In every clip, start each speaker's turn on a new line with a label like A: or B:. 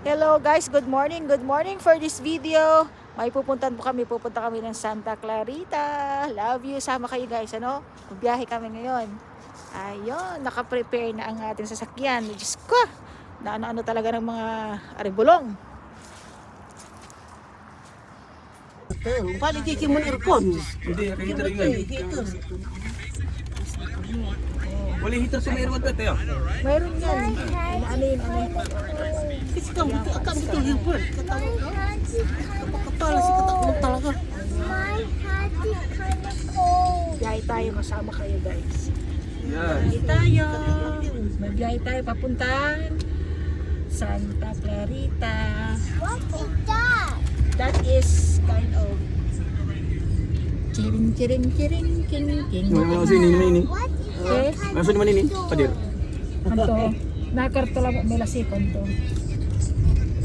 A: Hello guys, good morning. Good morning for this video. Pupunta kami ng Santa Clarita. Love you. Sama kayo guys, ano? Magbiyahe kami ngayon. Ayun, naka-prepare na ang ating sasakyan. Diyos ko, na ano talaga ng mga aribulong.
B: Paano kikimon aircon?
C: Hindi, heater yun. Wala heater sa mayroon ito ya.
A: Mayroon yan. Ano yun?
B: Kasi akam dito hilpon. Kapakapala si katakot talaga.
D: My head is kind of cold.
A: Biyahe tayo, kasama kayo guys.
C: Yan.
A: Biyahe tayo. Magbiyahe tayo papuntahan Santa Clarita.
D: What is that?
A: That is kind of chiring king.
C: Ano sini ini?
D: What is
A: Okay?
C: Masuk di mana ini? Padir.
A: Anto, nakarto lang may lasikon to.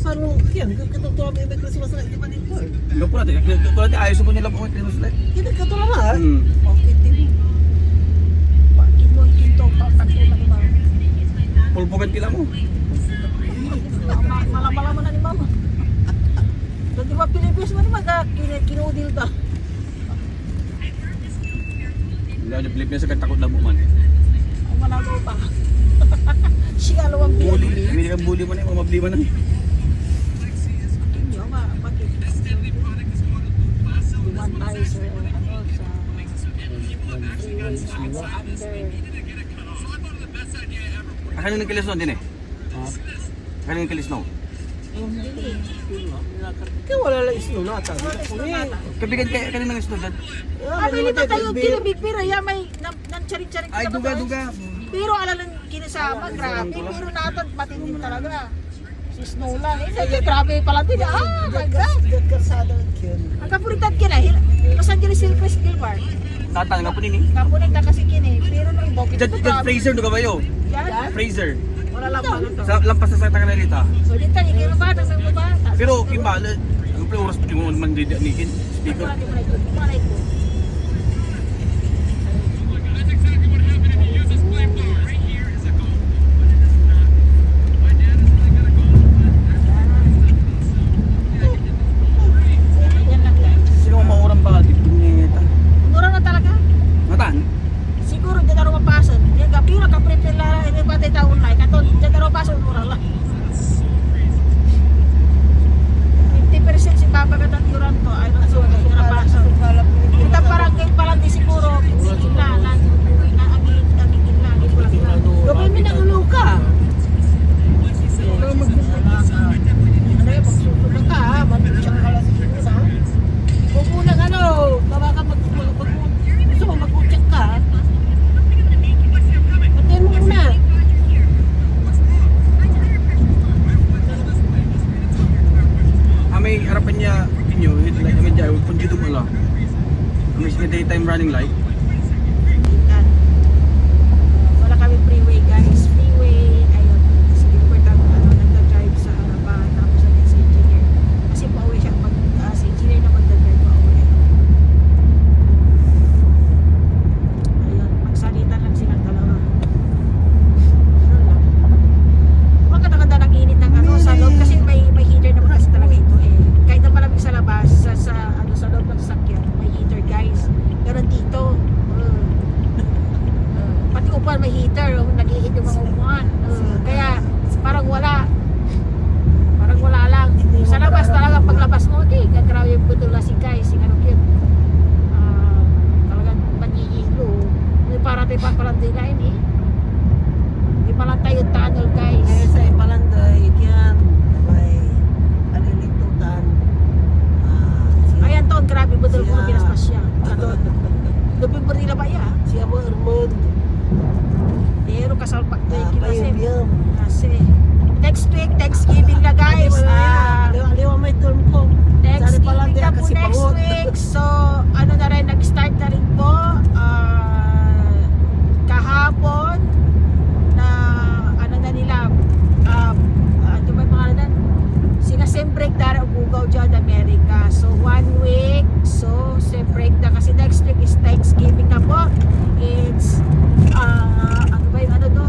B: Paano yan? Katutuwa may Christmas light di ba dito?
C: Enggak pula teh. Kalau teh ayos punya lapang Christmas light.
B: Kita katuwa na.
A: Okay, din. Bakit mo kinto patakto na ba?
C: Pulpokan pila mo.
A: Malaman na ni mama. Dati ba Pilipinas man kinudil ta.
C: Enggak ada blip sa takot labo man.
A: Ang malabo pa. Siya lawang
C: Bully,
A: biya.
C: kami kan bully man yung mabli man.
A: Kinyo bakit? Duman tayo sa freeway na under.
C: Akan yung kilis no din eh. Akan yung kilis no.
B: Kaya wala lang isno na ata.
C: Kabigan kay kanin ng student.
A: Abili pa tayo kinabig pero ya may nan-charing-charing
C: Ay duga.
A: Pero alalang kinasama, grabe. Pero natin matinding talaga. Si Snow lang. Grabe pala din. My God.
B: Karsada kyan.
A: Ang kapuritan kina. Los Angeles Silvers Gilmar.
C: Tatang nga po nini.
A: Kapunin na kasi kini. Pero nung ibog ito
C: Jad Fraser do kabayo.
A: Yan.
C: Fraser.
A: Wala lang pa ito.
C: Sa lampas sa Santa Clarita.
A: So dito, ikay ba? Nang ba?
C: Pero kimbala, ang oras pa yung man didanikin. Speaker.
A: Wala ito. Yan lang guys.
C: Sino ang maurang ba dito ngeta?
A: Mura na talaga.
C: Matan?
A: Siguro dyan na mapasan. Yung gabi na kaprepare lang. Hindi ba tayo taon na? Katon, dyan na mapasan. Mura lang. 50% si Papa katang yuran to. Ay, nasa wala siya napasan. Kita parang kayo palang di siguro. Hindi na. Nangingin na.
B: Gabay mo nang ulo ka.
A: Ano yung pagsusunod ka ha? Matutsak ka lang siguro na.
B: Huwag mo nang ano. Baka ka gusto mo mag-utsak ka. Patayin mo muna.
C: May harapan niya inyo, like kami dyan, kung dito mo lang. May daytime running light.
A: Yan. Wala kami freeway guys. Freeway. Ayun. Si Gilbert ang nagda-drive sa harapan. Tapos natin si engineer. Kasi pauwi siya. Si engineer na magda-drive pauwi. Ayun. Magsalita lang silang dalawa. Ano lang. Magkanda-ganda ng init ng sa loob. Kasi may heater naman kasi talaga ito eh. Kahit na malamig sa labas, sa loob ng sasakyan, may heater guys. Ganun dito. Pati upuan may heater, nag-ihit yung mga upuan. Kaya parang wala. Parang wala lang. Sa labas talaga, paglabas mo, okay, gagraw yung putula si guys, yung ano yun. Talagang panihilo. Para tayo papalandilain eh. Di pala tayo tunnel guys.
B: Kaya sa ipalanday, yan. May alilitutan.
A: Ayan taon, grabe, budol ko
B: Siya.
A: na pinaspas siya. November nila ba yan?
B: Siya mo, Armand.
A: Pero kasalpak to yung kinasip.
B: Payam-yam.
A: Kasi next week, Thanksgiving na guys.
B: Aliwa may term ko.
A: Thanksgiving na po next week. So, ano na rin, nag-start na rin po kahapon na ano na nila, ano ba yung pangalan na? Sina sem break na rin ugaw dyan Amerika. So, 1 week. So, sem break na kasi next week is Thanksgiving na po. It's, ano ba yung ano do?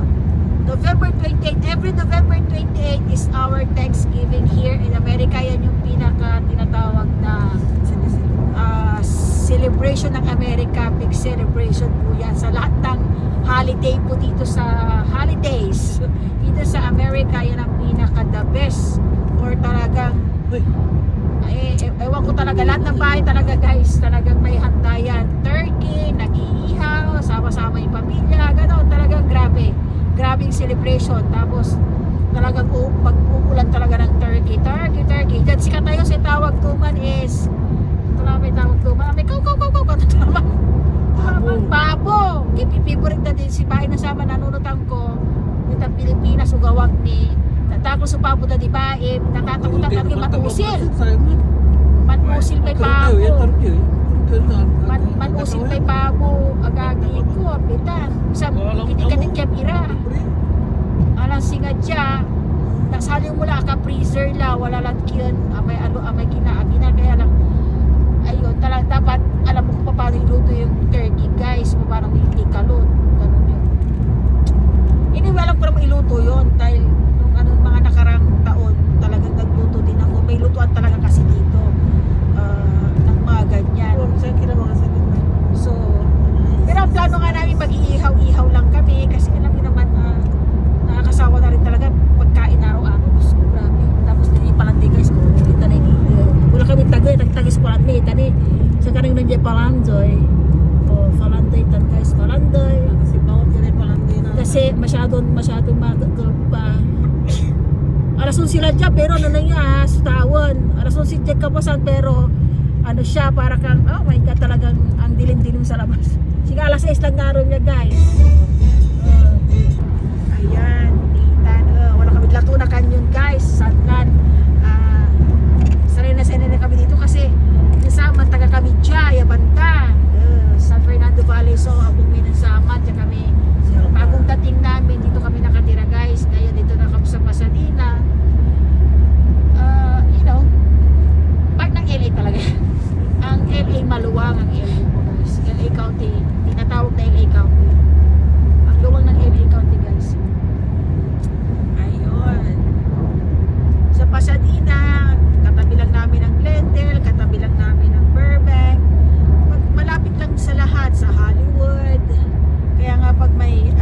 A: November 28. Every November 28 is our Thanksgiving Ewan ko talaga, lahat ng bahay talaga guys, talagang may handa yan. Turkey, nag-iihaw, sama-sama yung pamilya, gano'n, talagang grabe. Grabing celebration. Tapos talagang mag-uulan talaga ng turkey. Diyan si Katayo, si tawag tuman is, ito lang may tawag tuman, may kaw, ito naman. Babo. Favorite na din si bahay na sama, nanunutan ko. Yung Pilipinas, ugawag ni, tatakot sa pabo na di bae, natatakutan kami matusil. Manusil may pabo. Manusil may pabo. Agagi ko, apitan. Isang kitik-kitik kamera. Alang singa dya. Nasali mo lang ka freezer la. Wala lang kiyan. Amay kinaagina. Kaya lang, ayun, talagang dapat alam mo kung paano iluto yung turkey guys. Kung paano hindi kalot. Ganun yun. Anyway, alam ko naman iluto yun. Dahil nung mga nakarang taon, talagang nagluto din ako. May lutuan talaga kasi dito. Ng mga ganyan. So, pero ang plano nga namin mag-iihaw-ihaw lang kami kasi alam niyo naman nakakasawa na rin talaga pagkain araw-araw. So, grabe. Tapos hindi palandi guys ko. Kita na wala kami tagis ko lang tani. Sa kanang nandiyan palandoy. O, falanday tan guys, falanday. Kasi masyadong matagulog pa. Alason sila dyan pero ano lang niya sa tawon. Alason si Jack kapasan pero ano siya para kang oh my god talagang ang dilim-dilim sa labas. Sige alas 6 lang nga niya guys. Ayan, tita wala kami lato na kanyon guys. Sadlan. Sanay na kami dito kasi nasama taga kami dyan, banda. San Fernando Valley so abong minasama dyan kami. Bagong dating namin dito kami nakatira guys. Ngayon dito na kami sa Pasadena. You know, part ng LA talaga. Ang LA maluwang ang LA po guys. LA County, tinatawag na LA County. Ang luwang ng LA County guys. Ayun. Sa Pasadena, katabi lang namin ng Glendale, katabi lang namin ng Burbank. Malapit lang sa lahat, sa Hollywood. Kaya nga pag may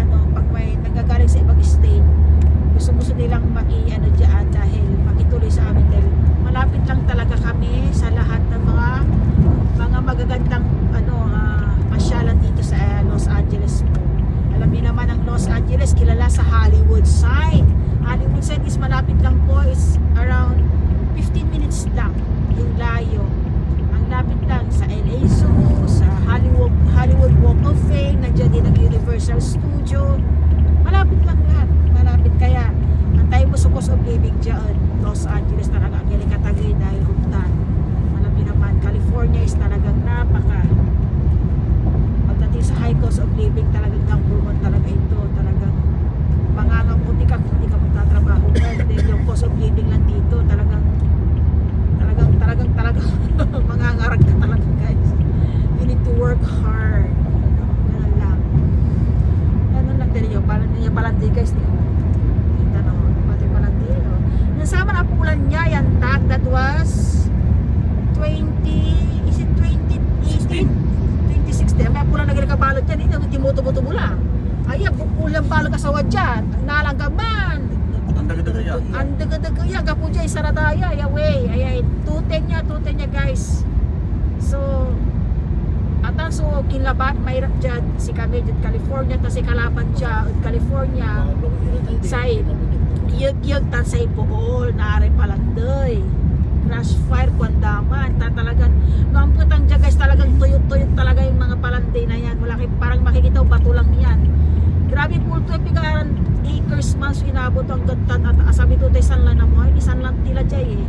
A: nanggagaling sa ibang state, gusto nilang maki-ano diyan dahil makituloy sa amin dahil malapit lang talaga kami sa lahat ng mga magagandang pasyalan dito sa Los Angeles po. Alam niyo naman ang Los Angeles kilala sa Hollywood side. Hollywood side is malapit lang po, is around 15 minutes lang yung layo. Ang lapit lang sa LA Zoo, sa Hollywood Walk of Fame, nandiyan din ang Universal Studio. Malapit lang lahat. Malapit kaya ang tayo mo sa cost of living dyan, Los Angeles talaga ang galing dahil hugtan. Alam niyo naman, California is talagang pagdating sa high cost of living talagang number one talaga ito. Talagang mangangamuti ka kung hindi ka magtatrabaho. Dahil yung cost of living lang dito talagang mangangarag ka talaga guys. You need to work hard. Ganun lang. Ganun lang din yun. Parang niya palandi guys. Kita no. Pati palandi. Nasama na po ulan niya. Yan tag. That was 2016? May pulang na ginagabalot dyan. Hindi muto-muto mula. Ay, pulang balot kasawa dyan. Nalanggaman.
C: Ang daga-daga yan.
A: Ang daga-daga yan. Gapo dyan. Saradaya. Yaway. Ay, 210 niya guys. So, atan so kinlaban may dyan si kami dyan California ta si kalaban dyan California say yug tan say pool naare palandoy crash fire kwandaman ta talagang mamputang dyan guys talagang tuyot-tuyot talaga yung mga palanday na yan wala parang makikita bato lang yan grabe po ito pigaran acres man so inabot ang gantan at asabi to tayo sanlan na mo isan lang tila dyan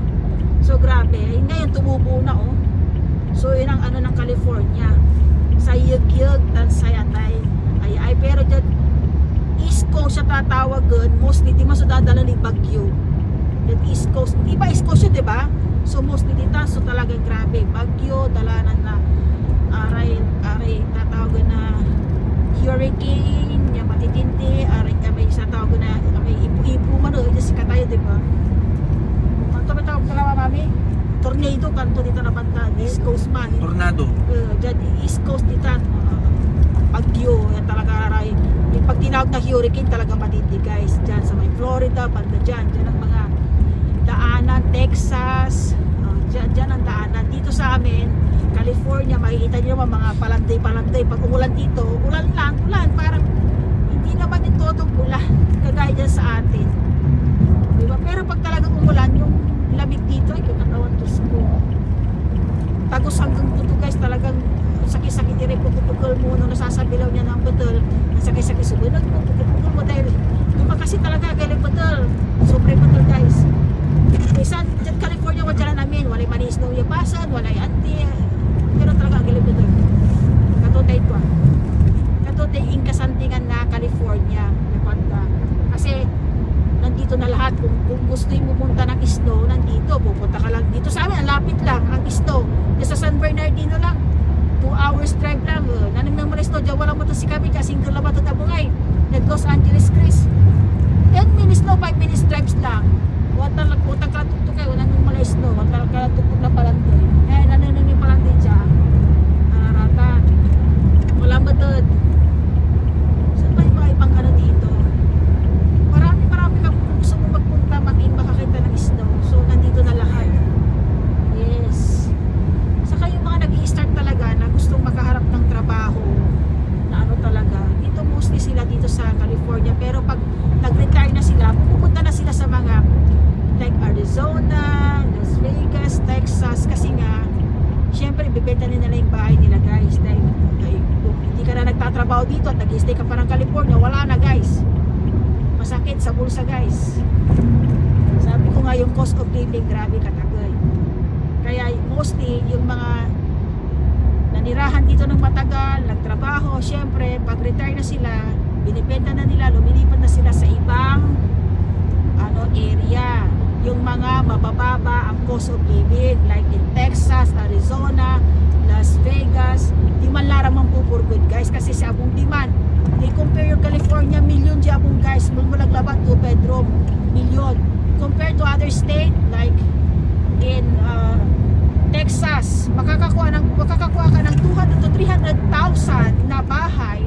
A: so grabe ngayon tumubo na so yun ang ng California sa yug-yug tan sayatay ay pero dyan East Coast siya tatawagan mostly di masudadala ni Bagyo dyan East Coast iba East Coast yun diba so mostly dito so talagang grabe Bagyo dalanan na aray tatawagan na hurricane yung matitindi aray may sa tawagan na may ipu man dyan si Katayo diba ang tumatawag ka naman mami tornado kanto dito na banda East Coast man
C: Tornado.
A: dyan East Coast dito Bagyo yan talaga aray yung pag tinawag na hurricane talaga matindi guys dyan sa may Florida banda dyan ang mga daanan Texas California, makikita nyo naman mga palanday. Pag umulan dito, ulan lang, ulan. Parang hindi naman yung totong ulan. Kagaya dyan sa atin. Diba? Pero pag talagang umulan, yung lamig dito, ay katawan to ko. Tagos hanggang buto guys, talagang sakit-sakit din rin pupukul mo nung nasasabilaw niya ng betul. Sakit-sakit sumunod mo, pupukul mo dahil diba kasi talaga galing betul. Sobre betul guys. Isa, dyan California, wadyan namin, walay manis na uyapasan, walay anti. Pero talaga galing betul. Katutay ito ah. Katutay yung kasantingan na California. Kasi nandito na lahat. Kung gusto yung pumunta ng snow, nandito, pupunta ka lang dito sa amin, ang lapit lang ang snow. Sa San Bernardino lang 2 hours drive lang. Nanang nang malis no, dyan walang moto si kami kasi single lang matod abungay at Los Angeles Chris 10 minutes no, 5 minutes drives lang. Watang kalatuktok kayo, nanang malis no, watang kalatuktok na palandoy. Kaya nanang yung palandoy dyan nararatan walang matod. Saan ba yung mga ibang ano dito? Marami kang gusto mo magpunta, makakita ng snow. So nandito na lahat. Yes. Saka yung mga nag-i-start talaga na gustong makaharap ng trabaho na ano talaga, dito mostly sila dito sa California. Pero pag nag-retire na sila, pupunta na sila sa mga like Arizona, Las Vegas, Texas. Kasi nga syempre ibibenta nila yung bahay nila guys. Dahil kung hindi ka na nagtatrabaho dito at nag-i-stay ka pa ng California, wala na guys. Masakit sa bulsa guys. Sabi ko nga yung cost of living grabe katagay. Kaya mostly yung mga nanirahan dito ng matagal, nagtrabaho, syempre pag retire na sila, binibenta na nila, lumilipat na sila sa ibang area. Yung mga mabababa ang cost of living like in Texas, Arizona, Las Vegas, di man larang mang pupurgod guys kasi sa abong demand. I-compare yung California, million di abong guys, mulaglabat 2 bedroom, million. Compared to other state like in Texas, makakakuha ka ng 200 to 300,000 na bahay,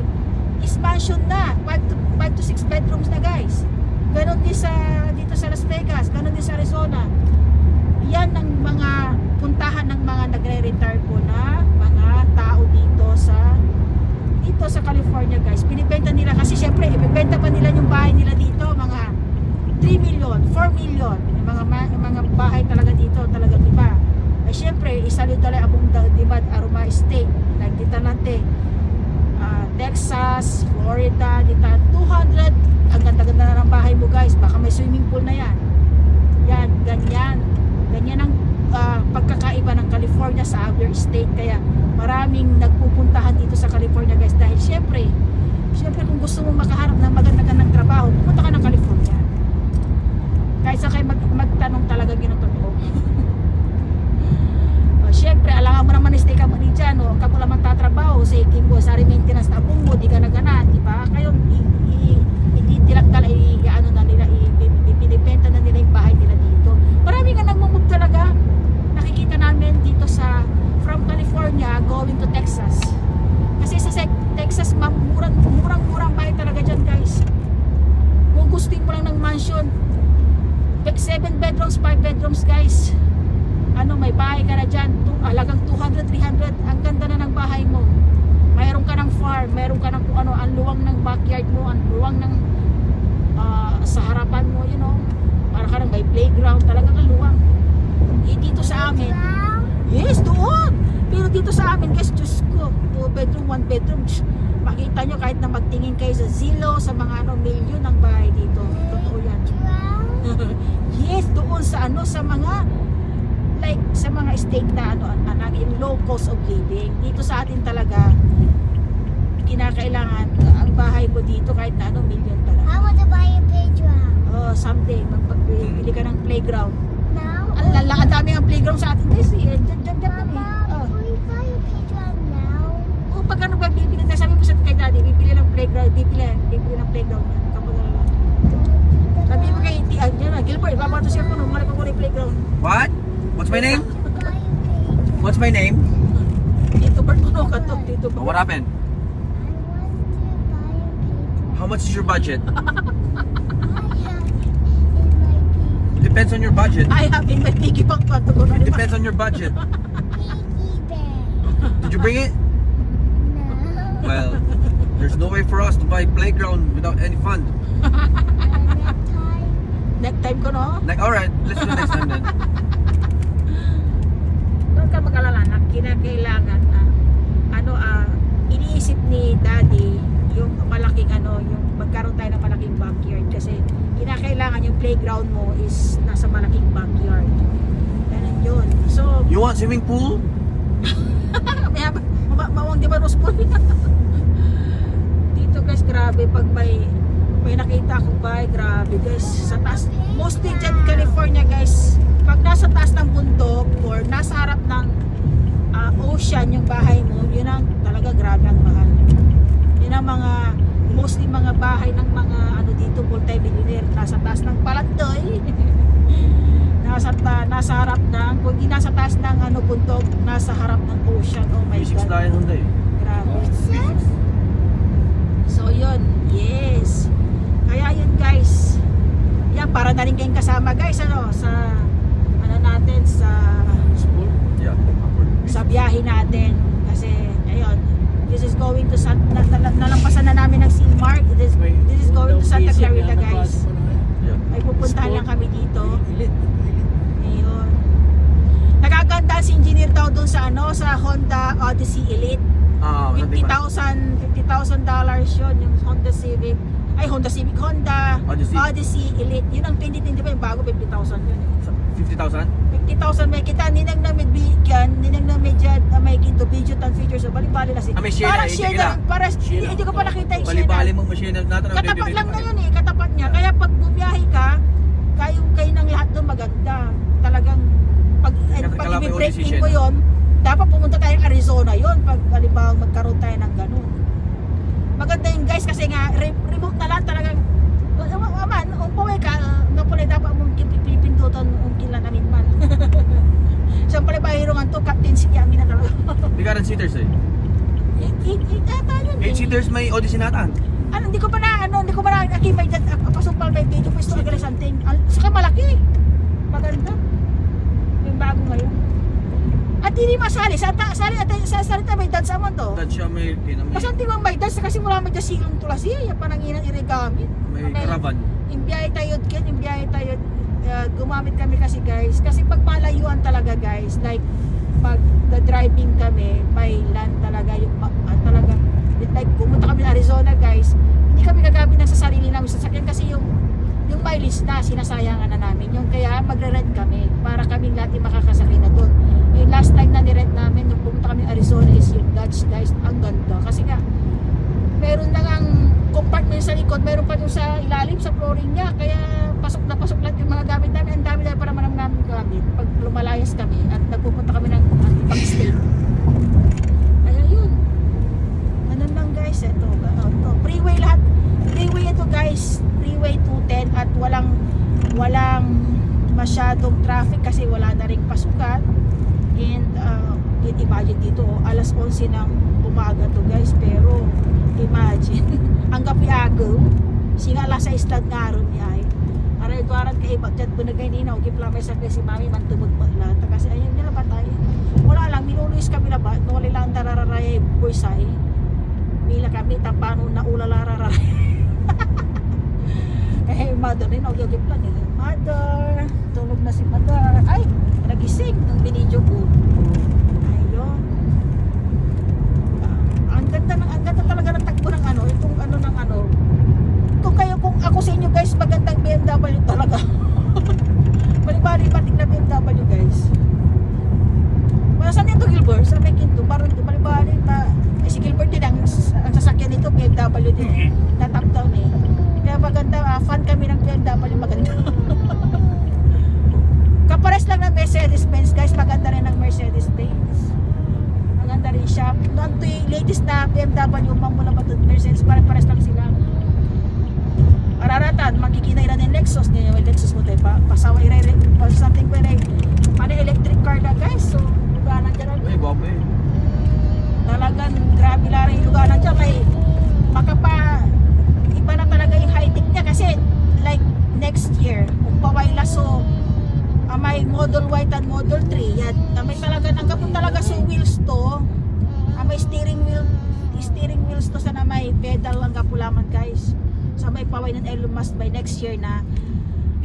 A: is mansion na, 5 to 6 bedrooms na guys. Ganon din dito sa Las Vegas, ganon din sa Arizona. Yan ang mga puntahan ng mga nagre-retire po na mga tao dito sa California guys. Binibenta nila kasi syempre ibibenta pa nila yung bahay nila dito, mga 3 million, 4 million. Mga bahay talaga dito, talaga iba. Ay syempre, isalid talaga abong demand aroma state like dito natin. Texas, Florida, dito 200. Ang ganda-ganda na ng bahay mo guys. Baka may swimming pool na yan. Yan, ganyan. Ganyan ang pagkakaiba ng California sa other state. Kaya maraming nagpupuntahan dito sa California guys. Dahil syempre kung gusto mo makaharap ng magandang trabaho, pumunta ka ng California. Kahit sa kayo magtanong talaga ginototoo. Syempre, alangan mo naman stay ka mo ni dyan, no? Kapo lamang tatrabaho sa iking mo, sa maintenance na abong mo, di ka naganan, di ba? Kayo, itilagdala, ano na nila, pinipenta na nila yung bahay nila dito. Marami nga nagmumove talaga. Nakikita namin dito from California going to Texas. Kasi sa Texas, murang bahay talaga dyan, guys. Kung gusto mo lang ng mansion, 7 bedrooms, 5 bedrooms, guys. May bahay ka na dyan, halagang 200, 300, ang ganda na ng bahay mo. Mayroon ka ng farm, mayroon ka ng kung ano, ang luwang ng backyard mo, ang luwang ng sa harapan mo, para ka ng may playground, talagang ang luwang. Dito sa amin, yes, doon! Pero dito sa amin, guys, Diyos ko, 2 bedroom, 1 bedroom, makita nyo kahit na magtingin kayo sa Zillow, sa mga milyon ng bahay dito. Totoo yan. Yes, doon sa sa mga like sa mga state na yung low cost of living. Dito sa atin talaga kinakailangan ang bahay mo dito kahit na million pala.
D: I want to buy a playground.
A: Oh, someday magpapili ka ng playground.
D: Now?
A: Ang dami ang playground sa atin guys. Diyan kami.
D: Will you buy a playground now?
A: Oh, pag bibili na sabi mo sa kay daddy, bibili ng playground, bibili ng playground yan. Kapag sabi mo kay Gilbert, babato siya ko nung malaki ko yung playground.
C: What? What's my name?
D: Buy a playground.
C: What's my name?
A: Dito Bert ko katok dito.
C: Oh, what happened?
D: I want to buy a playground.
C: How much is your budget?
D: I have in my piggy
C: Depends on your budget.
A: I have in my piggy bank pa to go na
C: Depends on your budget.
D: bank.
C: Did you bring it?
D: No.
C: Well, there's no way for us to buy playground without any fund.
A: Next time ko, no?
C: Like, alright, let's do next time then.
A: Huwag ka mag-alala na kinakailangan na iniisip ni Daddy yung malaking yung magkaroon tayo ng malaking backyard kasi kinakailangan yung playground mo is nasa malaking backyard. Ganun yun. So,
C: You want swimming pool?
A: mawang di ba Rose Pool? Dito guys, grabe pag may nakita akong bahay, grabe guys, sa taas, mostly dyan California guys, pag nasa taas ng bundok or nasa harap ng ocean yung bahay mo, yun ang talaga grabe ang mahal. Yun ang mga mostly mga bahay ng mga dito multi-millionaire, nasa taas ng palandoy. nasa harap ng, kung di nasa taas ng bundok, nasa harap ng ocean. Oh my
C: V6
A: god,
C: tayo Hyundai.
A: grabe. So yun, yes. Kaya yun guys. Yan, para na rin kayong kasama guys, sa natin,
C: Yeah, upward.
A: sa biyahe natin. Kasi, ayun, this is going to nalampasan na namin ng Seamark. This is going to Santa Clarita guys.
C: Yeah.
A: May pupuntahan lang kami dito. Ayun. Nagaganda si engineer daw dun sa sa Honda Odyssey Elite. $50,000 yun, yung Honda Civic. Honda Odyssey Elite. Yun ang 2025, yung bago, 50,000 yun.
C: 50,000?
A: 50,000 may kita, ninang na medbigyan, ninang na medyan, may kinto, video tan features, so bali-bali na
C: may share
A: parang
C: na,
A: share na, para hindi ko pa nakita yung share
C: Bali-bali
A: na.
C: mo machine natin.
A: Katapat lang na yun katapat niya. Kaya pag bumiyahe ka, kayo ng lahat doon maganda. Talagang, pag
C: Kalapay
A: i-break
C: Odyssey
A: in mo yun, dapat pumunta tayong Arizona yun, pag halimbawa magkaroon tayo ng ganun. Maganda yun guys, kasi nga, remote na lang talagang, paway ka, nga pala dapat mong pipindutan mong kila namin man. Siyempre bahirungan to, Captain Sikyami na talaga.
C: Di ka rin seaters eh. 8 seaters may Odyssey natin.
A: Hindi ko pa na may pasupal may video pa ito agalis anting. Saka malaki. Maganda. Yung bago ngayon. At hindi masali. Sali tayo may dance naman to.
C: Dad siya may
A: Basta hindi mo may dance kasi wala may dance silong tulas yan. Yan pa nang inang irigamit.
C: may caravan.
A: Imbiyahe tayo gumamit kami kasi guys. Kasi pag malayuan talaga guys, like pag driving kami, may land talaga yung talaga. Like pumunta kami Arizona guys, hindi kami gagamit ng sa sarili namin sasakyan kasi yung mileage na sinasayangan na namin yung kaya magre-rent kami para kaming lahat yung makakasakay na doon. Yung last time na ni-rent namin nung pumunta kami Arizona is yung Dodge guys, ang ganda kasi nga meron lang ang compartment sa likod, meron pa yung sa ilalim sa flooring niya, kaya pasok lahat yung mga gamit namin. Ang dami para namin gamit pag lumalayas kami at nagpupunta kami ng pag-stay. Kaya yun, ganun lang guys. Ito, freeway lahat, freeway ito guys, freeway 210 at walang masyadong traffic kasi wala na ring pasukan. And imagine dito alas 11 ng umaga to guys, pero imagine ang gapiago singa alas 6 tad ngaron niya ay aray tuaran kay bagdad bunagay ninaw giplamay sa si mami man tumod maglat kasi ayun nila batay wala lang niluluis kami na ba wala lang tarararay bursay mila kami tapano na ulalararay mother rin og giplan eh mother tulog na si mother ay nagising ng binidyo ko. Ayun. Ang ganda talaga ng takbo ng itong kung ako sa inyo guys, magandang BMW talaga. Bali-bali patik na BMW guys. Saan ito Gilbert? Sa Mekinto, parang bali-bali si Gilbert din ang sasakyan nito, BMW din na top down eh. Kaya maganda, fan kami ng BMW, maganda. Kapares lang ng Mercedes-Benz guys, maganda rin ng Mercedes-Benz. Maganda rin siya. Noon to yung latest na BMW, mamula pa doon Mercedes, pares lang sila. Araratan, magkikinay rin ng Lexus, din yung Lexus mo tayo pa. Pasaway rin, something pa rin. Ano electric car na guys, so luganan dyan rin.
C: Ay, guwapo eh.
A: Talagang grabe lang rin yung luganan dyan. May iba na talaga yung high-tech niya kasi like next year, kung pawayla so may Model Y at Model 3 yan, may talaga nanggapon talaga sa wheels to may steering wheels to sana may pedal ang kapulaman guys. Sa may paway ng Elon Musk by next year na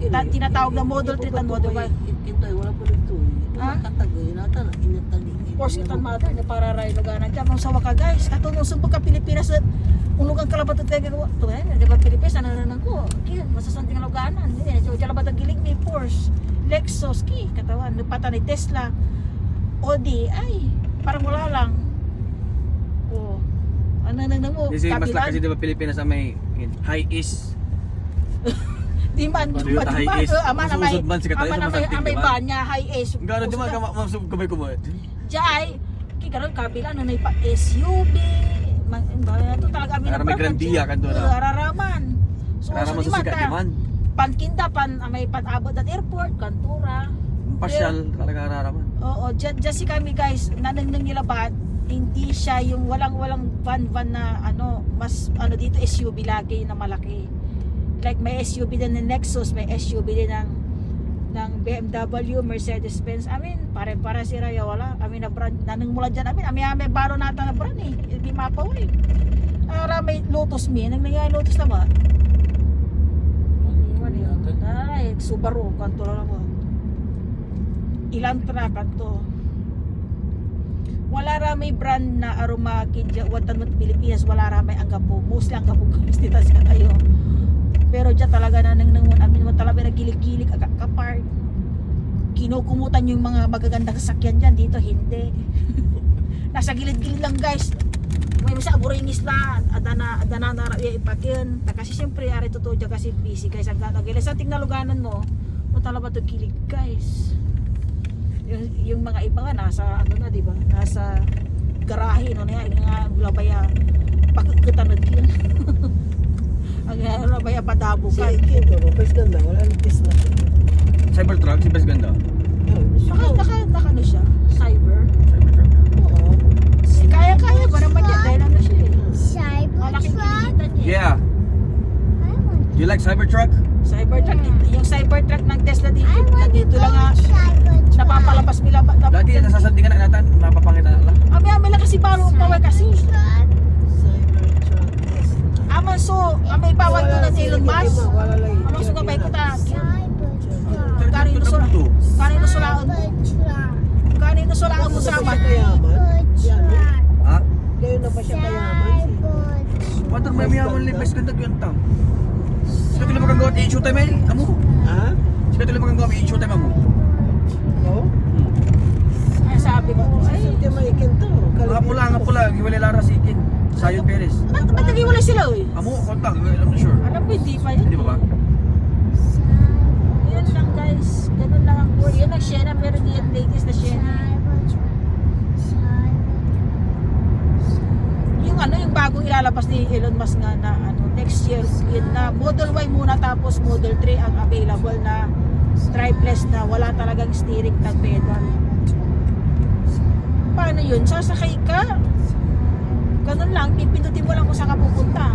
A: tinatawag na Model 3 at Model 5.
B: Kintoy, wala po dito eh.
A: Ha?
B: Katagay, nata na, inatali.
A: Force itan mother na para ray luganan dyan. Kung sawa ka guys, katulong sumpag ka Pilipinas at unugang kalabatot kayo gagawa. Ito eh, di ba Pilipinas, nanananan ko. Kaya, masasanting ang luganan. Hindi, so dyan ang giling ni Porsche, Lexus, katawan, lupatan ni Tesla, Audi, ay, parang wala lang. Oh, ano nang mo,
C: Kasi mas lang
A: kabilan.
C: kasi di ba Pilipinas ang may high is.
A: Di man,
C: Toyota Hiace.
A: ama na may,
C: Susud man si Katayo
A: ama na
C: sa
A: may,
C: Masanting,
A: amay
C: di ba?
A: ba niya, high ace.
C: Gano'n di man ka mamsub kamay ko mo.
A: Jai, kikaroon kabila ano na pa SUV. Ito talaga amin
C: Para may grandiya ka doon, ah.
A: Araraman. So,
C: Karama sa sikat di man.
A: Pankinda may panabot at airport, kantura.
C: Pasyal talaga araraman.
A: Oo, dyan si kami guys, nananang nilabat, hindi siya yung walang van na ano, mas ano dito SUV lagi na malaki. Like may SUV din ng Nexus, may SUV din ng BMW, Mercedes-Benz. Amin, pare-pare si Raya wala. Amin na brand, nanang mula dyan amin. Amin baro nata na brand eh. Hindi mapaw eh. May Lotus mi, nang nangyay Lotus na ba? Ay, Subaru, kanto lang ako. Elantra, kanto. Wala ramay brand na aroma kinja watan mo Pilipinas, wala ramay ang gapo. Mostly ang gapo guys dito sa kayo. Pero dyan talaga nanangon amin mo talaga nagilig-gilig kapar. Kinukumutan yung mga magagandang sasakyan dyan dito, hindi. Nasa gilid-gilid lang guys. May misa aburingis na adana na ipakin. Kasi siyempre ari totoo dyan kasi busy guys. Ang gano'n. Sa tingnaluganan mo talaga ito gilig guys. Yung mga iba nga nasa ano na, di ba? Nasa garahe no na yan, nga labaya pagkatanod yun. Ang labaya padabo
B: Si
A: ka.
B: Kinto, pwes ganda, wala nang Tesla.
C: Cybertruck, si Bes Ganda.
A: Naka ano siya? Cyber.
C: Cybertruck.
B: Oo.
A: Si kaya ba naman yan? Dahil ano siya eh. Malaking
D: Cybertruck.
A: kinikitan niya.
C: Yeah.
D: I want,
C: Do you like Cybertruck?
A: Cybertruck. Yung Cybertruck ng Tesla dito.
D: I want to
A: Nandito
D: go
A: lang nga.
D: Cybertruck.
A: Napapalabas nila.
C: Dati nasasantingan na natin, mapapangita na lang.
A: Ami lang kasi balo ang paway kasi.
B: Cybertruck.
A: Aman so, amay paway ko na si Elon Musk.
B: Wala lang.
A: Amang so gabay ko ta.
D: Cybertruck.
A: Kanino sulaon mo?
D: Cybertruck.
A: Kanino sulaon mo sa aman?
B: Kayaman. Yan.
C: Ha?
B: Kayo na pa siya kayaman.
D: Cybertruck.
C: Watang may mayaman ni Bes Ganda yun tam. Sika tuloy magagawa at i-issue time eh. Amo.
B: Ha?
C: Sika tuloy magagawa at i-issue time amo.
B: Oo?
A: Ay sabi ko, ay,
B: Hindi maikin to.
C: Nga pula. Giwalay Lara Sikin. Sayon Perez.
A: ba't nag-iwalay sila eh?
C: Amo, kontak. Alam mo sure.
A: Alam ko hindi pa yun.
C: Hindi ba ba?
A: Yun lang guys, ganun lang ang buhay. Yun ang Sienna, pero di yung latest na Sienna. Yung ano, yung bagong ilalabas ni Elon Musk nga na ano, next year, yun na Model Y muna tapos Model 3 ang available na stripless na wala talagang steering tag pedal. Paano yun? Sasakay ka? Ganun lang, pipindutin mo lang kung saan ka pupunta.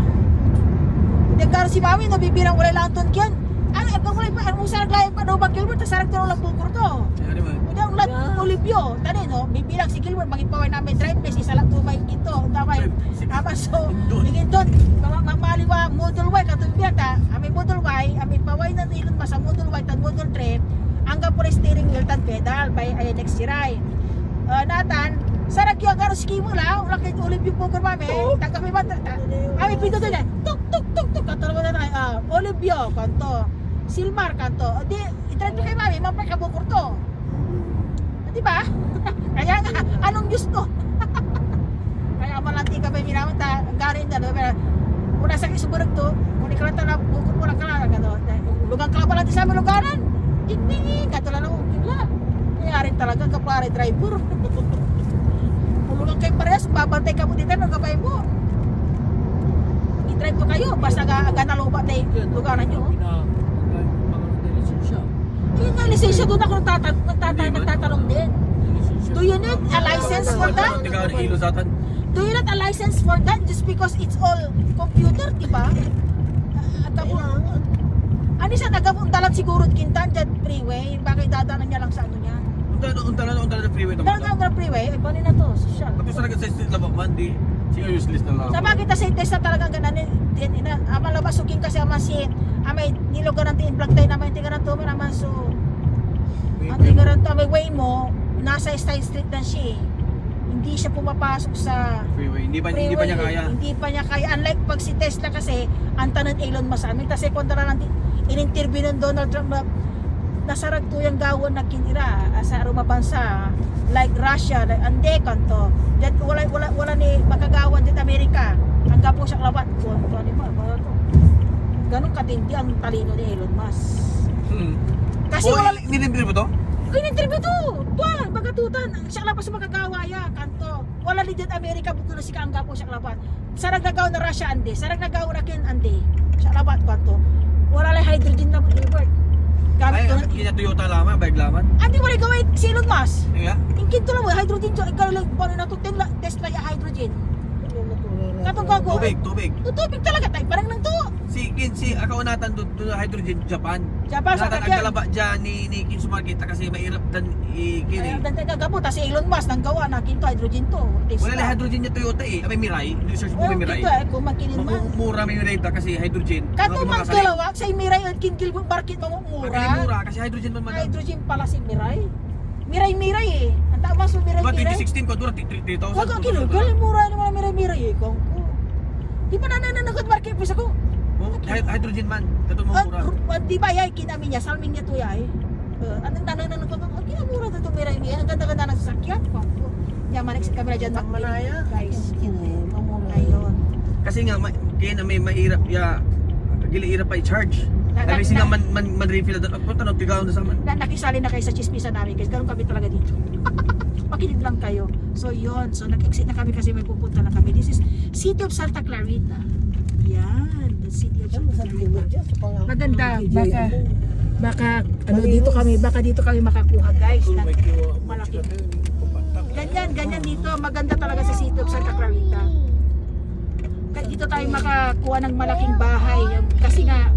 A: Nagkaroon si Mami, nabibilang wala lang ton kyan. Ano, wala pa, ano sarag layo pa daw bang Gilbert, sarag to lang bukor to.
C: Ano ba?
A: Udah ulat Olivio, tani no, bibilang si Gilbert magipaway namin drive place isa lang tumay ito, tamay. Ama so, bigin doon, mamaliwa Model Y katong biyata, ami Model Y, ami paway na nilon pa sa Model Y tan Model 3, hanggang po steering wheel tan pedal by next year. Natan, sarag yung karo ski mo lang, ulang kay Olivio pukor mami, taga may mata. Ami pinto doon, tuk tuk tuk tuk katong na Olivio kanto. Silmar kanto. Di i-try to kay mami, mapakabukor to. Di ba? Kaya nga, anong gusto? Kaya malanti ka ba yung minamang ta, garin na, una sa isuburag to, kung ikaw lang na bukod mo lang kalalang, lugang ka pala sa aming lugaran, ikning, katulad ng kila. Kaya rin talaga, kapare driver. Kung lugang kayo parehas, babantay ka mo dito, nung kapay mo. I-drive ko kayo, basta nalobat na yung lugaran nyo. Yung nga lisensya doon ako nagtatanong din. Do you need a license for that?
C: Hindi ka ilo sa atan.
A: Do you need a license for that just because it's all computer, di ba? Ano siya, nagabong dalat siguro kintan dyan freeway, bakit dadaanan niya lang sa ano niya?
C: Punta unta na freeway to.
A: Pero na freeway, ay bali na to, social.
C: Tapos talaga sa street lang man di. Sige useless na lang.
A: Sa bakit sa test na talagang gananin din ina ama labasukin kasi ama si amay nilugar ng tin plug tayo naman tingaran to naman so ang tingaran to may way mo nasa side street na siya. Hindi siya pumapasok sa
C: Freeway. Hindi pa niya kaya.
A: Hindi pa niya kaya. Unlike pag si Tesla kasi, ang tanan Elon Musk amin. Kasi kontra lang in-interview ng Donald Trump na nasarag to yung gawon na kinira sa rumabansa like Russia, like ande kanto. Diyan wala ni makagawan din Amerika. Hanggang po siya lawat. Ganun katindi ang talino ni Elon Musk. Kasi wala
C: Nilibili ba to?
A: in-interview to. Tuwan, bagatutan. Siya lang pa sa makagawa ya, kanto. Wala lidit Amerika, buto na si Kaangga po siya lapat. Sarag nagaw na Russia, ande. Sarag nagaw na kin, ande. Siya lapat, kanto. Wala lang hydrogen na Albert. Gamit
C: Ay,
A: ko na.
C: kanya Toyota lamang, bike laman.
A: Andi, wala gawin si Elon Musk.
C: Nga?
A: Ingkin to lang mo, hydrogen to. Ikaw lang, paano na to, Tesla ya hydrogen. Katong gago.
C: Tubig.
A: Tubig talaga, tayo parang nang to.
C: Si akaunatan doon hydrogen Japan.
A: Japan, sa
C: Ang
A: kakyan.
C: kalaba dyan ni Kinsu Marketa kasi mahirap dan ikini.
A: Ay, ang gagabo, tas si Elon Musk, nang gawa na, kinto hydrogen to.
C: Wala na hydrogen niya Toyota eh. May Mirai. Research mo may Mirai.
A: Kinto eh, kung makinin man.
C: Mura may Mirai ta kasi hydrogen.
A: Kato man kalawak sa Mirai at Kinkil Market mo
C: Mura
A: mura.
C: kasi hydrogen man man.
A: Hydrogen pala si Mirai. Mirai eh. Ang tama sa
C: Diba
A: Mirai.
C: 2016 ko doon 3,000.
A: Wag ang kinugal mura naman ang Mirai eh kung ko. Di ba nananagod market pisa ko?
C: Hydrogen man. Kato mo mura.
A: Di ba yay kinami niya salming niya to yay. Anong nananagod ko kinamura to Mirai niya. Ang ganda-ganda ng sasakyan ko. Yaman exit kami na diyan
B: Manaya.
A: guys.
B: Kini, mamula.
A: Ayun.
C: Kasi nga kaya na may mahirap ya gili-irap pa i-charge. Dahil sila man refill doon. Punta no tigaw na sa man.
A: Nakisali na kayo sa chismisan namin guys. Ganun kami talaga dito. Makinig lang kayo. So yun. So nag-exit na kami kasi may pupunta na kami. This is City of Santa Clarita. Yan. The City of Santa Clarita. Maganda. Baka dito kami makakuha guys. Malaki. Ganyan dito. Maganda talaga sa City of Santa Clarita. Dito tayo makakuha ng malaking bahay. Kasi nga,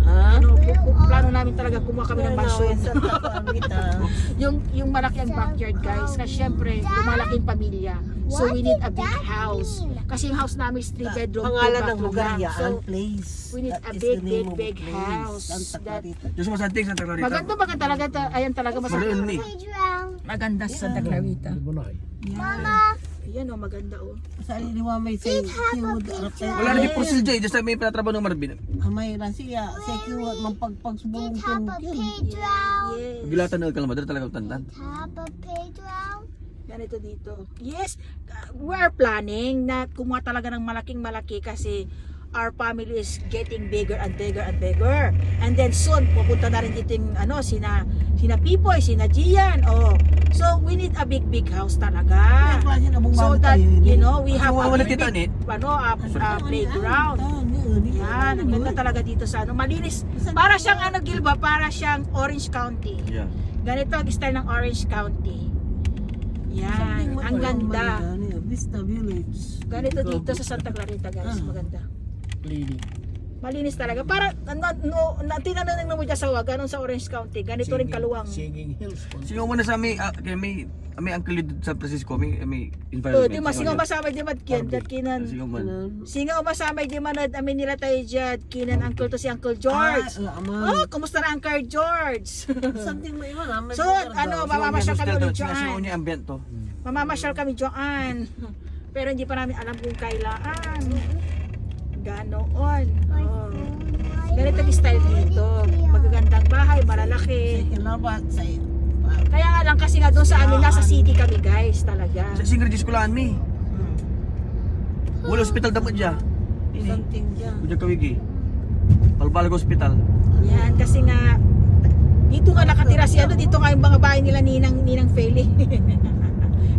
A: plano namin talaga kumuha kami ng mansion. yung malaki ang backyard guys. Kasi syempre, lumalaking pamilya. So we need a big house. Kasi yung house namin is 3 bedroom.
B: Pangalan
A: 2
B: ng
A: bathroom
B: lugar
A: lang.
B: yan,
A: So,
B: place.
A: we need
B: That
A: a
B: is the name of
A: big
B: place,
A: house.
B: Santa Clarita.
C: Diyos mo Santa Clarita.
A: maganda talaga. Ayan talaga
C: Maroon ni.
A: maganda sa Santa Clarita.
D: Mama,
A: Ayan o, maganda o.
B: Sa aliniwa may say, kiwod arap tayo.
C: Wala na di prosedur dyan. Just may pinatrabaho ng Marvin.
B: May rasiya, sa kiwod, mampagpagsubong
D: have a playground.
A: Yes.
C: Gilatan na kalmadar talaga tandan.
D: Have a playground.
A: Ganito dito. Yes, we are planning na kumuha talaga ng malaki kasi our family is getting bigger and bigger and bigger. And then soon, pupunta na rin dito yung sina Pipoy, sina Gian. Oh. So, we need a big house talaga. So that, we have a big, playground. Yan, ang ganda talaga dito sa malinis. Para siyang Gilba, para siyang Orange County.
C: Yeah.
A: Ganito ang style ng Orange County. Yan, ang ganda.
B: Vista Village.
A: Ganito dito sa Santa Clarita guys, maganda. Malinis talaga. Para tinanong mo dyan sa ganun sa Orange County, ganito rin kaluwang.
C: Singaw mo na sa may uncle dito sa Francisco, may environment.
A: Di masingaw masamay di mad kinan.
C: Singaw man.
A: Singaw masamay di manad amin nila tayo dyan kinan uncle to si Uncle George. Oh, kumusta na Uncle George?
B: Something may iwan.
A: So, mamamasyal kami ulit
C: Singaw
A: dyan.
C: niya ambient to.
A: Mamamasyal kami dyan. Pero hindi pa namin alam kung kailan. Ganoon. Oh. Ganito yung style dito. Magagandang bahay, malalaki.
B: Kinabat sa
A: Kaya nga lang kasi nga doon sa amin, nasa city kami guys, talaga.
C: Sa Singre Diskulaan mi. Wala hospital dapat dyan.
B: something dyan.
C: Kuya Kawigi. Balbalag Hospital.
A: Yan, kasi nga, dito nga nakatira si dito nga yung mga bahay nila Ninang Feli.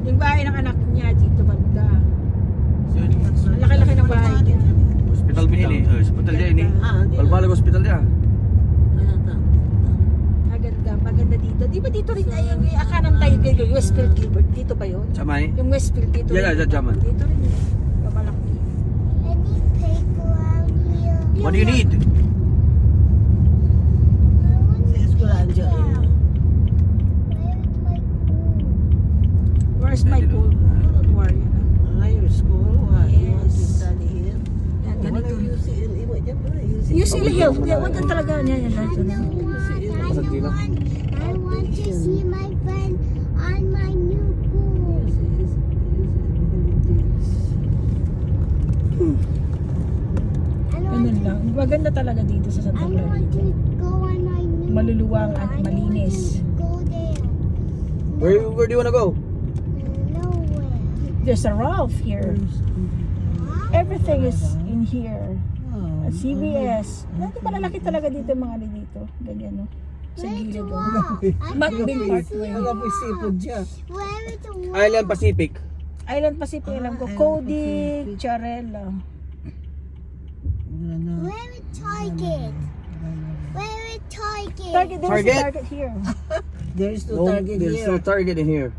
A: Yung bahay ng anak niya, dito banda. Ang laki-laki ng bahay niya.
C: Hospital mi ini. Hospital dyan ini. Balbalag Hospital dyan.
A: Maganda dito. Di ba dito rin ay yung Akanang tayo kay Westfield Gilbert? Dito ba yun?
C: Samay.
A: Yung Westfield dito.
C: Yeah, dyan.
A: Dito rin. Malaki.
D: Any playground here?
C: What do you need?
B: Sa eskwelahan dyan.
D: Where's my food?
A: Here's my pool. Don't worry.
B: Your school, what? You want to
A: Yes.
B: study here?
A: Yan,
B: What
A: ganito.
B: are you seeing?
A: You see here. Yan talaga. Yan.
D: I want to see my friend on my new pool.
A: Ganun lang. Maganda talaga dito sa Santa
D: I want
A: Clarita.
D: to go on my new
A: Maluluwang
D: pool.
A: at
D: I
A: malinis.
D: want to go there.
C: Where do you wanna go?
D: Nowhere.
A: There's a Ralph here. Everything is in here. At CVS. Natin malalaki talaga dito mga ano dito. Ganyan no. Sa
D: Where
A: gilid.
D: to
A: oh.
D: walk?
A: Macbing Parkway.
B: Ang apoy sipod siya.
D: Where to walk?
C: Island Pacific.
A: Island Pacific alam ko.
B: Island
A: Cody,
B: Pacific.
A: Charella.
D: Where is Target? Where is Target?
A: Target, there's
C: Target?
A: a Target here.
B: There's no
C: No,
B: target
C: there's
B: here.
C: no Target in here.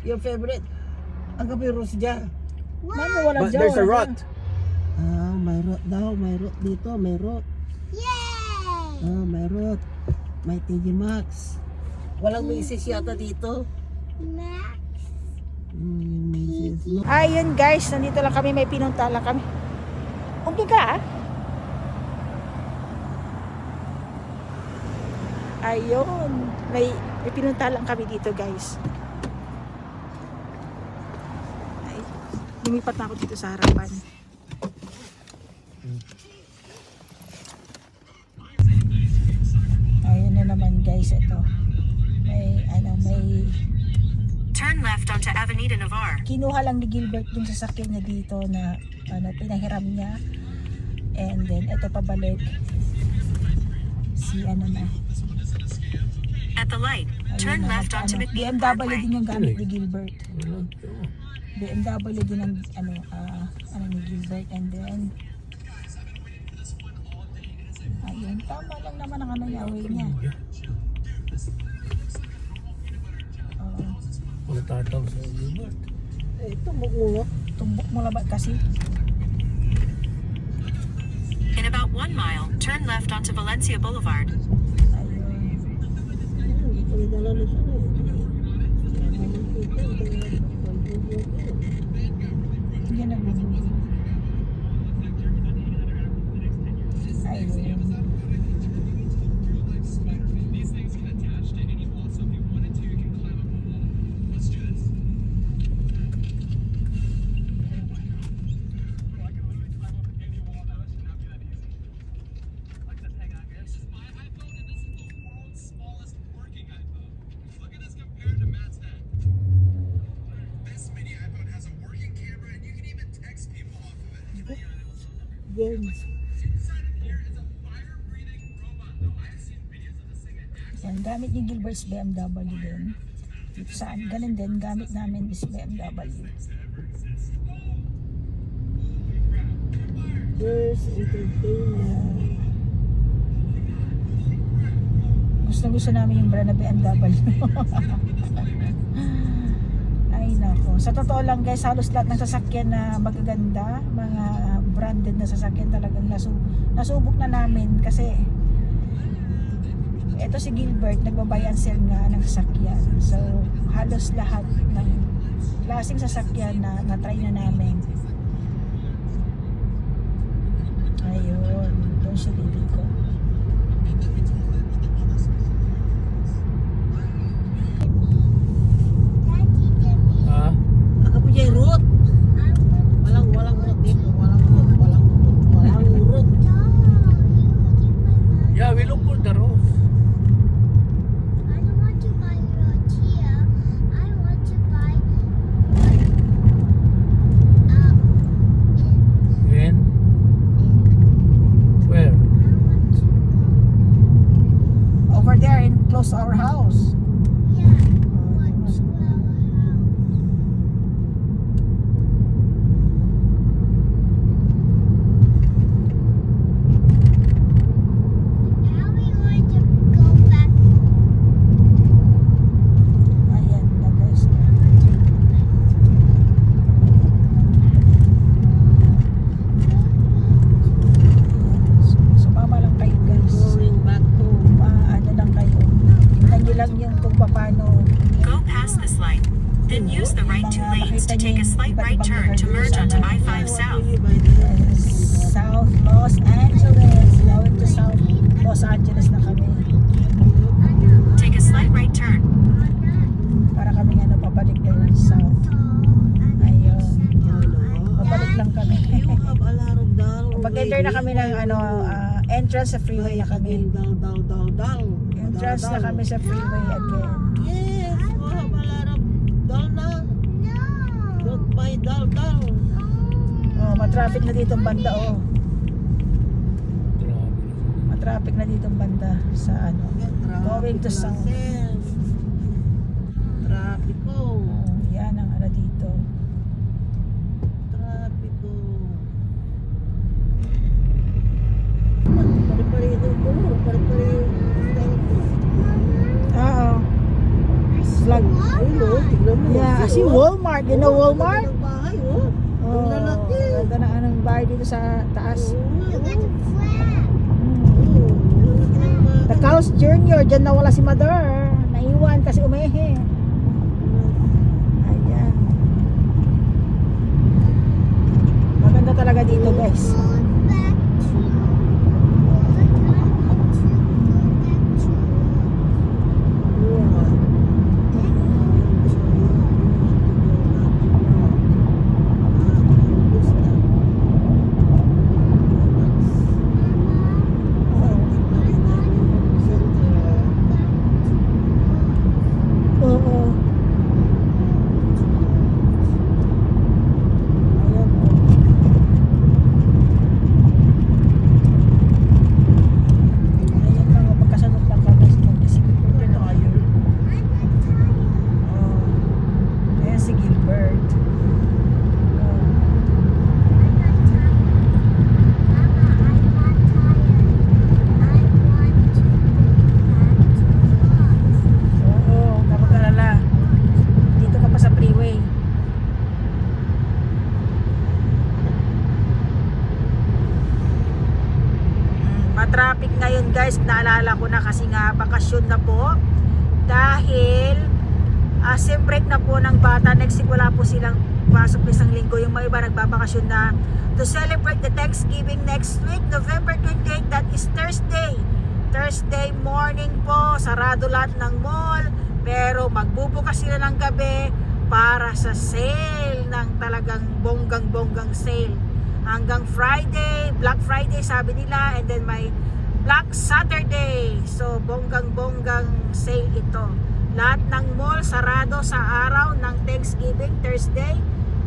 B: Your favorite? Ang apoy Rosja.
A: Mano, wala
C: But
A: dyan.
C: there's a
A: wala
C: rot.
B: Ah, may rot daw. May rot dito. May rot.
D: Yay!
B: Ah, may rot. May TG Maxx. Walang misis yata dito.
D: Max.
B: Yung misis. No.
A: Ayun guys, nandito lang kami, may pinunta lang kami. Okay ka? Ayun, may pinunta lang kami dito guys. Ay, lumipat na ako dito sa harapan. Ayun na naman guys, ito. May
E: Turn left onto Avenida Navarre.
A: kinuha lang ni Gilbert yung sasakyan niya dito na pinahiram niya, and then ito pabalik si ano na
E: At the light, turn
A: ayun na,
E: left onto McBean
A: BMW
E: Parkway.
A: din yung gamit ni Gilbert. BMW din ang ano ni Gilbert, and then ayun, tama lang naman ang ano niya, way niya.
B: Ito, magmulok.
A: Tumbok mo labat kasi.
E: In about 1 mile, turn left onto Valencia Boulevard.
A: Ayun.
B: Hindi ko nidala nito.
A: Yan ang bubuli. Ayun.
B: Games.
A: Yan, gamit ni Gilbert's BMW din. Dito saan, ganun din, gamit namin is BMW.
B: There's entertainment.
A: Gusto namin yung brand na BMW. Ay nako. Sa totoo lang guys, halos lahat ng sasakyan na magaganda, mga branded na sasakyan talagang nasubok na namin kasi eto si Gilbert nagbabuy and sell nga ng sasakyan. So halos lahat ng klaseng sasakyan na na-try na namin. Ayun, doon siya baby ko.
D: Daddy, give me.
B: Ang apoy dyan, root. Walang root dito. Walang root.
C: Yeah, we look for the roof.
D: I don't want to buy road here. I want to buy
C: When? Where?
D: I want to go
A: natin kung paano
E: Go past this light. Then use the right two lanes to take a slight right turn to merge onto I-5 South.
A: South Los Angeles. Going to South Los Angeles na kami.
E: Take a slight right turn.
A: Para kami pabalik na yung South. Ayun. Pabalik lang kami. Pag-enter na kami ng entrance sa freeway na kami. Entrance na kami sa freeway again.
B: Yes, we have a lot of dal na. Don't buy dal.
A: Oh, matraffic na dito ang banda Matraffic na dito ang banda sa going to South.
B: Trapiko.
A: Yan ang dito.
B: Trapiko. Pare-pare yung color, pare-pare yung style ko.
A: Oo. Flag.
B: Ayun o, tignan mo.
A: Yeah, kasi Walmart. You know Walmart?
B: Ang bahay oh. Ang lalaki.
A: Ganda na anong bahay dito sa taas.
D: You got a flag.
A: The Cows Junior, dyan nawala si Mother. Naiwan kasi umehe. Ayan. Maganda talaga dito guys. Oo. Ayan lang, magkasunod lang kami sa mag-Gilbert tayo. Ayan si Gilbert. Oo, kapag alala. Dito ka pa sa freeway. Matraffic ngayon guys, naalala ko na kasi nga bakasyon na po. Dahil sem break na po ng bata. Next week wala po silang pasok isang linggo. Yung mga iba nagbabakasyon na to celebrate the Thanksgiving next week, November 28. That is Thursday. Thursday morning po, sarado lahat ng mall. Pero magbubukas sila ng gabi para sa sale ng talagang bonggang-bonggang sale. Hanggang Friday, Black Friday sabi nila, and then may Black Saturday. So bonggang-bonggang sale ito. Lahat ng mall sarado sa araw ng Thanksgiving, Thursday.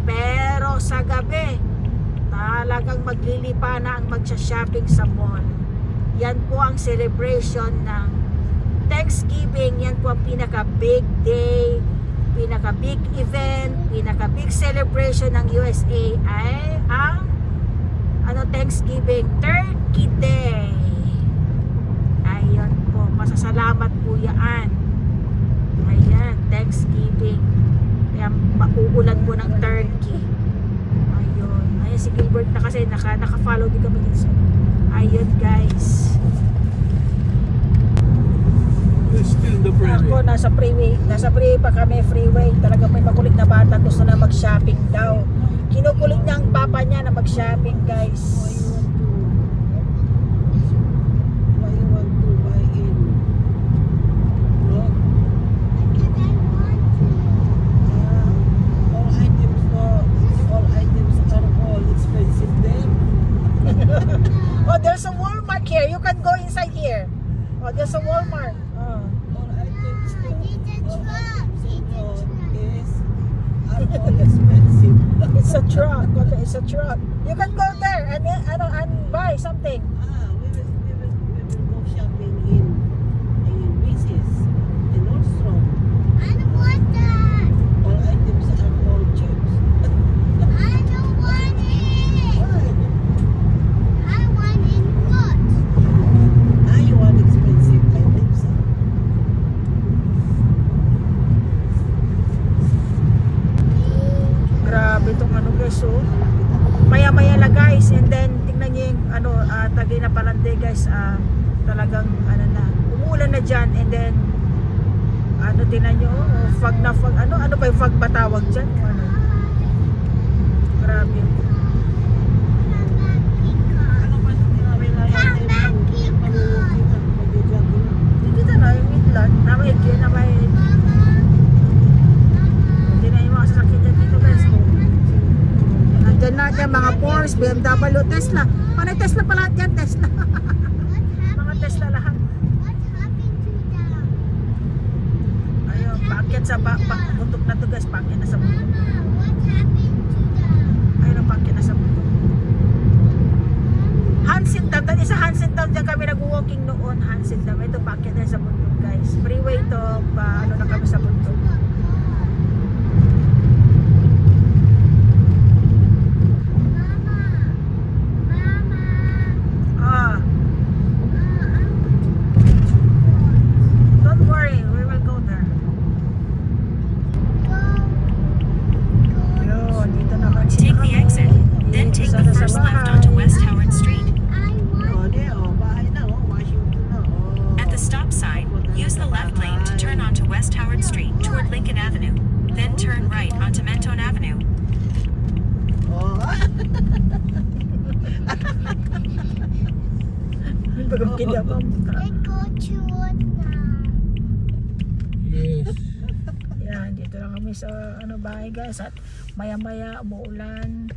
A: Pero sa gabi, talagang maglilipa na ang magsha-shopping sa mall. Yan po ang celebration ng Thanksgiving. Yan po ang pinaka-big day, pinaka-big event, pinaka-big celebration ng USA ay ang Thanksgiving, Turkey Day. Ayun po, pasasalamat po yan. Ayan, Thanksgiving. Kaya mauulan po ng turkey. Ayun. Ayun si Gilbert na kasi naka-follow din kami dito. Ayun guys. Ako nasa freeway. Nasa freeway pa kami, freeway. Talaga may makulit na bata. Gusto na mag-shopping daw. Kinukulit niya ang papa niya na mag-shopping guys.
B: Why you want to buy in? No? All items are all expensive then.
A: Oh, there's a Walmart here. You can go inside here. Oh, there's a Walmart. Oh.
B: All items
D: It's a truck.
B: is are all expensive.
A: It's a truck. Okay, it's a truck. You can go there and buy something.
B: We will go shopping in Macy's, in Nordstrom.
D: I don't want that.
B: All items are all cheap.
D: I don't want it.
B: Why?
D: I want it good.
B: You want expensive items.
A: Grabe itong guys, oh. Maya-maya lang guys, and then tingnan niyo yung Tagay na Palande guys, talagang na, umuulan na dyan, and then tinan nyo, oh, fog na fog. Ano ba yung fog ba tawag dyan? Ano? Grabe.
B: Ano ba yung kinarelayan na yung pamumukitan?
A: Hindi kita na, yung midland. Namay yun, namay. Tinan yung mga sasakyan dyan dito guys. Oh. Nandyan na dyan mga Porsche, BMW, Tesla. Panay Tesla pala dyan, Tesla. Mga Tesla lahat. Ayun, paakyat sa bundok na to guys, paakyat na sa bundok. Ayun ang paakyat na sa bundok. Hansen Dam, dahil sa Hansen Dam dyan kami nag-walking noon, Hansen Dam. Ito paakyat na sa bundok guys. Freeway to, ano na kami sa bundok. Ah, don't worry, we will go there. Ayun, dito na kami.
E: Take the exit, then take the first left onto West Howard Street.
B: Bahay na, Washington na.
E: At the stop sign, use the left lane to turn onto West Howard Street toward Lincoln Avenue. Then turn right onto Mentone Avenue.
B: Yes.
A: Yan, dito lang kami sa bahay guys at maya-maya umuulan.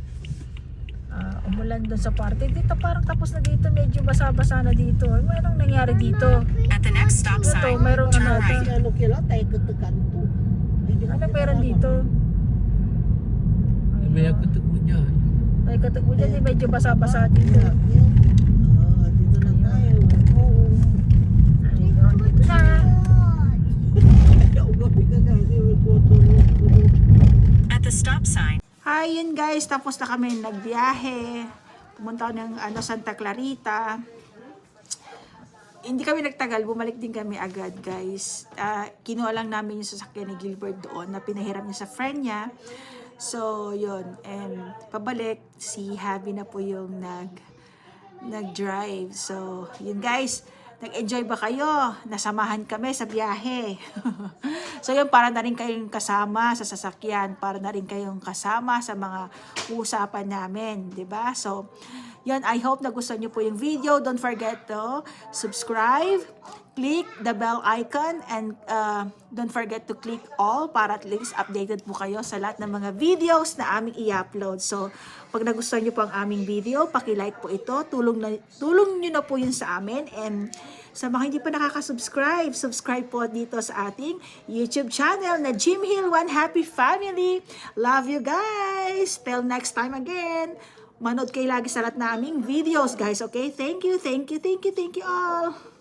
A: Umulan doon sa parte. Dito parang tapos na dito, medyo basa-basa na dito. Anong nangyari dito?
E: At the next stop
A: Ito,
E: sign,
A: mayroong
E: turn
A: ano
E: right.
A: ito.
B: Ano kila tayo kutukanto.
A: Ano meron dito?
B: May kutuk mo dyan.
A: Ay, katok mo dyan, medyo basa-basa dito.
B: Dito na tayo. Oo.
A: Ayun, dito na.
B: Ugabi ka guys.
E: At the stop sign,
A: Hi, yun guys, tapos na kami nagbiyahe. Pumunta ako ng Santa Clarita. Hindi kami nagtagal, bumalik din kami agad guys. Kinuha lang namin yung sasakyan ni Gilbert doon na pinahiram niya sa friend niya. So, yun. And pabalik, si Javi na po yung nag-drive. So, yun guys. Nag-enjoy ba kayo? Nasamahan kami sa biyahe. So, yun, para na rin kayong kasama sa sasakyan. Para na rin kayong kasama sa mga usapan namin. 'Di ba? So, yun, I hope nagustuhan nyo po yung video. Don't forget to subscribe, click the bell icon, and don't forget to click all para at least updated po kayo sa lahat ng mga videos na aming i-upload. So, pag nagustuhan nyo po ang aming video, paki-like po ito. Tulong nyo na po yun sa amin. And sa mga hindi pa nakaka-subscribe, subscribe po dito sa ating YouTube channel na Jim Hill One Happy Family. Love you guys! Till next time again. Manood kayo lagi sa lahat na aming videos, guys. Okay? Thank you, thank you, thank you, thank you all.